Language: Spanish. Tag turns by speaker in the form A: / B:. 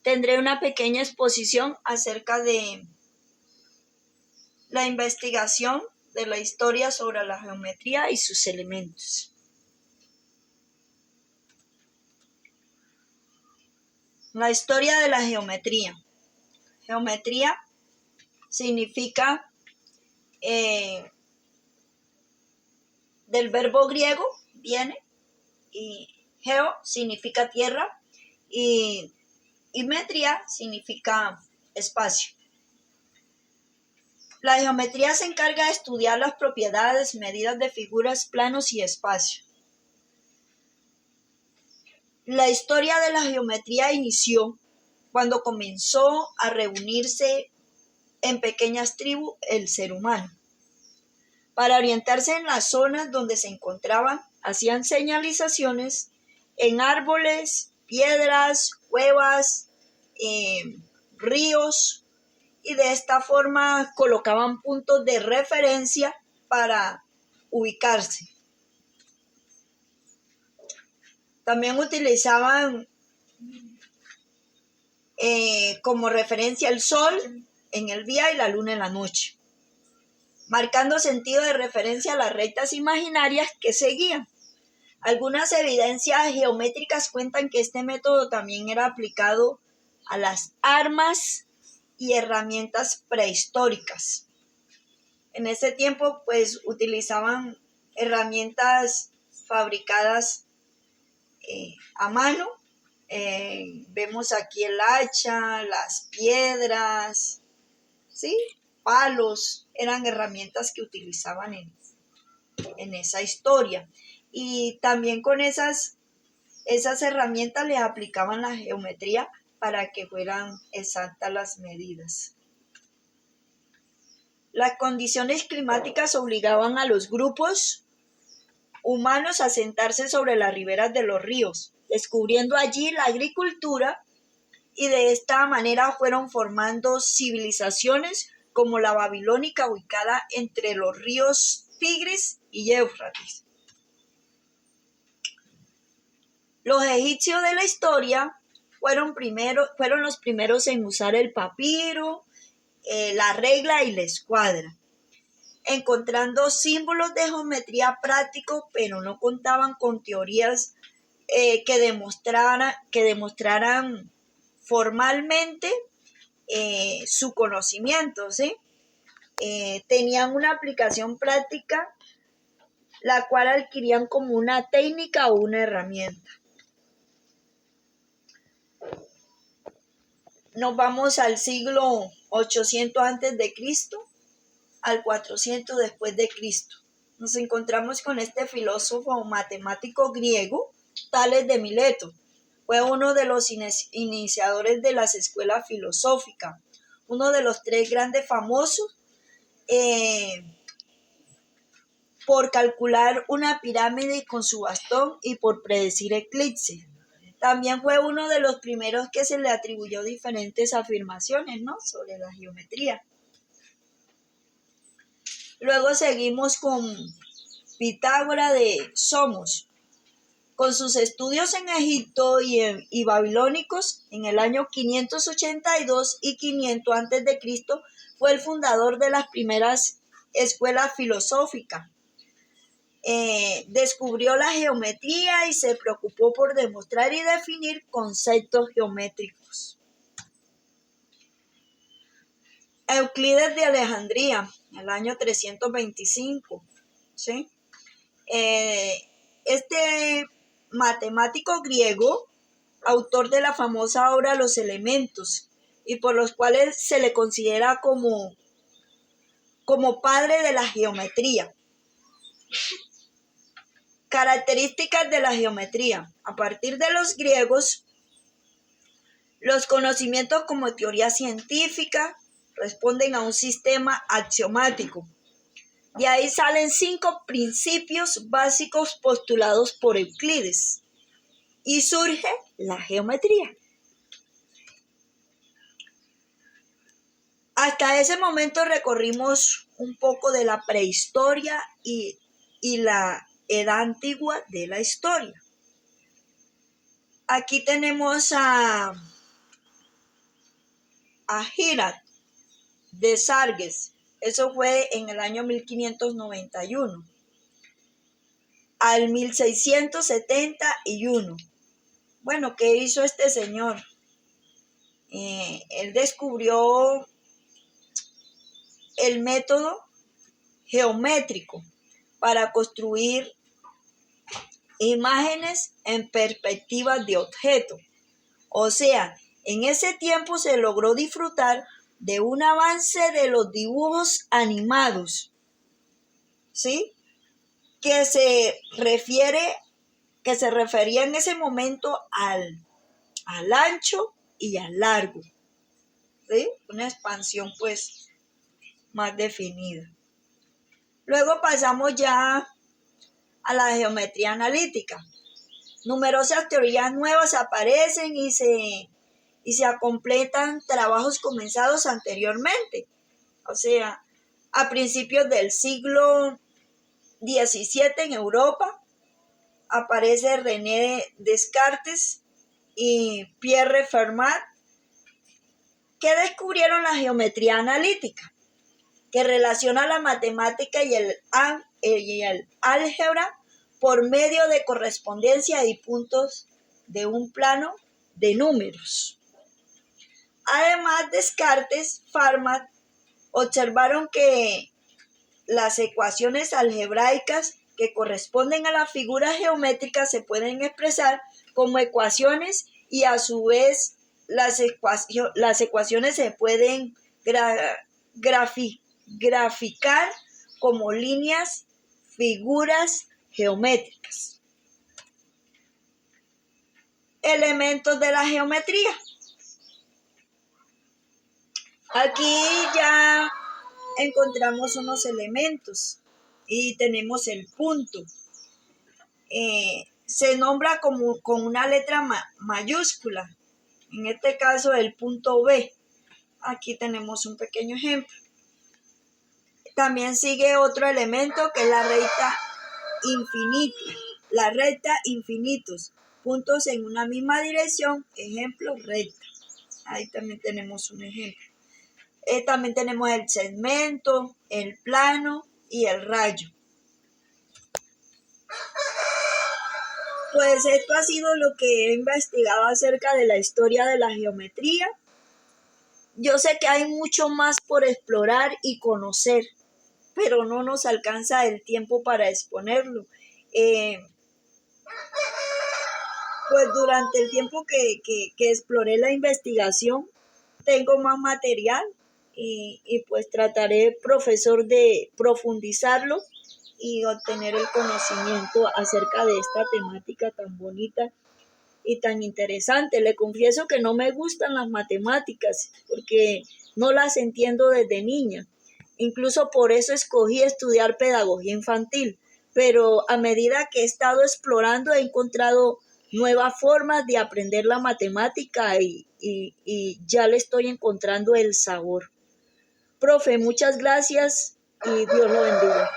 A: tendré una pequeña exposición acerca de la investigación de la historia sobre la geometría y sus elementos. La historia de la geometría. Geometría significa del verbo griego viene, y geo significa tierra y metría significa espacio. La geometría se encarga de estudiar las propiedades, medidas de figuras, planos y espacio. La historia de la geometría inició cuando comenzó a reunirse en pequeñas tribus el ser humano. Para orientarse en las zonas donde se encontraban, hacían señalizaciones en árboles, piedras, cuevas, ríos, y de esta forma colocaban puntos de referencia para ubicarse. También utilizaban como referencia el sol en el día y la luna en la noche, marcando sentido de referencia a las rectas imaginarias que seguían. Algunas evidencias geométricas cuentan que este método también era aplicado a las armas y herramientas prehistóricas. En ese tiempo, pues, utilizaban herramientas fabricadas a mano. Vemos aquí el hacha, las piedras, ¿sí? Palos, eran herramientas que utilizaban en esa historia. Y también con esas herramientas les aplicaban la geometría para que fueran exactas las medidas. Las condiciones climáticas obligaban a los grupos humanos a asentarse sobre las riberas de los ríos, descubriendo allí la agricultura, y de esta manera fueron formando civilizaciones como la babilónica, ubicada entre los ríos Tigris y Éufrates. Los egipcios de la historia fueron los primeros en usar el papiro, la regla y la escuadra, encontrando símbolos de geometría prácticos, pero no contaban con teorías que demostraran formalmente su conocimiento, ¿sí? Tenían una aplicación práctica, la cual adquirían como una técnica o una herramienta. Nos vamos al siglo 800 antes de Cristo al 400 después de Cristo. Nos encontramos con este filósofo matemático griego, Tales de Mileto. Fue uno de los iniciadores de las escuelas filosóficas, uno de los tres grandes famosos por calcular una pirámide con su bastón y por predecir eclipses. También fue uno de los primeros que se le atribuyó diferentes afirmaciones, ¿no?, sobre la geometría. Luego seguimos con Pitágoras de Somos. Con sus estudios en Egipto y babilónicos, en el año 582 y 500 a.C., fue el fundador de las primeras escuelas filosóficas. Descubrió la geometría y se preocupó por demostrar y definir conceptos geométricos. Euclides de Alejandría, en el año 325, ¿sí? Este matemático griego, autor de la famosa obra Los Elementos, y por los cuales se le considera como padre de la geometría. Características de la geometría. A partir de los griegos, los conocimientos como teoría científica responden a un sistema axiomático. De ahí salen 5 principios básicos postulados por Euclides y surge la geometría. Hasta ese momento recorrimos un poco de la prehistoria y la edad antigua de la historia. Aquí tenemos a Girard de Sargues. Eso fue en el año 1591 al 1671. Bueno, ¿qué hizo este señor? Él descubrió el método geométrico para construir imágenes en perspectivas de objetos. O sea, en ese tiempo se logró disfrutar de un avance de los dibujos animados, ¿sí? Que se refería en ese momento al ancho y al largo, ¿sí? Una expansión pues más definida. Luego pasamos ya a la geometría analítica. Numerosas teorías nuevas aparecen y se completan trabajos comenzados anteriormente. O sea, a principios del siglo XVII en Europa aparece René Descartes y Pierre Fermat, que descubrieron la geometría analítica, que relaciona la matemática y el álgebra por medio de correspondencia y puntos de un plano de números. Además, Descartes, Fermat observaron que las ecuaciones algebraicas que corresponden a las figuras geométricas se pueden expresar como ecuaciones y a su vez las ecuaciones se pueden graficar como líneas, figuras geométricas. Elementos de la geometría. Aquí ya encontramos unos elementos y tenemos el punto. Se nombra con una letra mayúscula, en este caso el punto B. Aquí tenemos un pequeño ejemplo. También sigue otro elemento que es la recta infinita. La recta infinitos, puntos en una misma dirección, ejemplo, recta. Ahí también tenemos un ejemplo. También tenemos el segmento, el plano y el rayo. Pues esto ha sido lo que he investigado acerca de la historia de la geometría. Yo sé que hay mucho más por explorar y conocer, pero no nos alcanza el tiempo para exponerlo. Pues durante el tiempo que exploré la investigación, tengo más material y pues trataré, profesor, de profundizarlo y obtener el conocimiento acerca de esta temática tan bonita y tan interesante. Le confieso que no me gustan las matemáticas porque no las entiendo desde niña. Incluso por eso escogí estudiar pedagogía infantil, pero a medida que he estado explorando he encontrado nuevas formas de aprender la matemática y ya le estoy encontrando el sabor. Profe, muchas gracias y Dios lo bendiga.